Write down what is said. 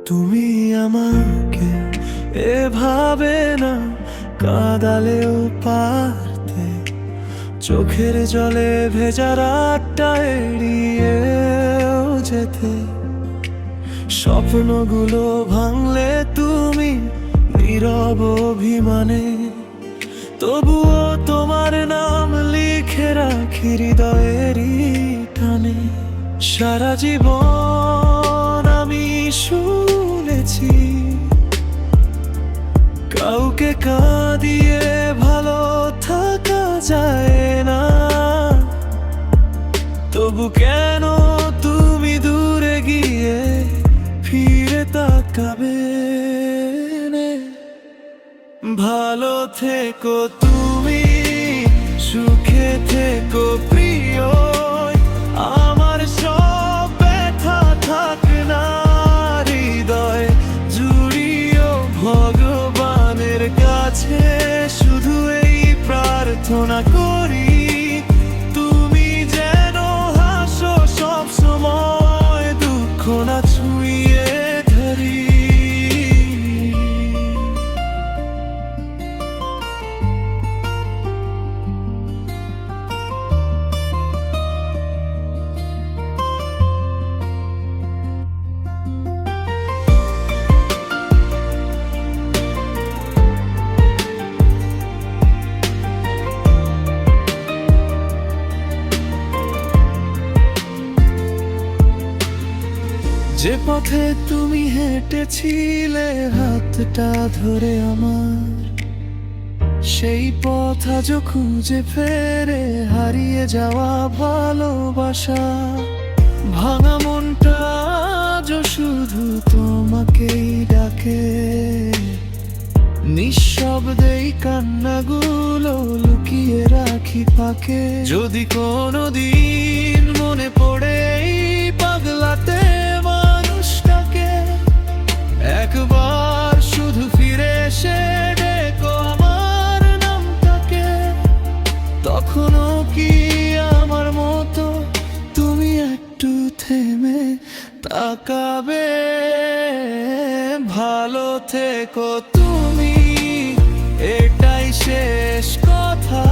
তুমি আমাকে এভাবে না কাঁদালেও পারতে, চোখের জলে ভেজা রাতটা এড়িয়েও যেতে। স্বপ্নগুলো ভাঙলে তুমি নীরব অভিমানে, তবুও তোমার নাম লিখে রাখি হৃদয়েরই টানে। সারা জীবন আমি শুনেছি কাউকে কাঁদিয়ে ভালো থাকা যায় না, তবু কেন তুমি দূরে গিয়ে ফিরে তাকাবে নে? ভালো থেকো তুমি, সুখে থেকো প্রিয়, আমার সব ব্যথা থাক না হৃদয় জুড়িও। ভগবানের কাছে শুধু এই প্রার্থনা করি, তুমি যেন হাসো সব সময়, দুঃখ না ছুঁয়ে ধরি। যে পথে তুমি হেঁটেছিলে হাতটা ধরে আমার, সেই পথ আজও খুঁজে ফেরে হারিয়ে যাওয়া ভালোবাসা। ভাঙা মনটা আজও শুধু তোমাকেই ডাকে, নিঃশব্দেই কান্নাগুলো লুকিয়ে রাখি পাকে। যদি কোনোদিন মনে পড়ে এই পাগলাতে মানুষটাকে, একবার শুধু ফিরে এসে ডেকো আমার নামটাকে। তখনও কি আমার মতো তুমি একটু থেমে তাকাবে? ভালো থেকো তুমি, এটাই শেষ কথা।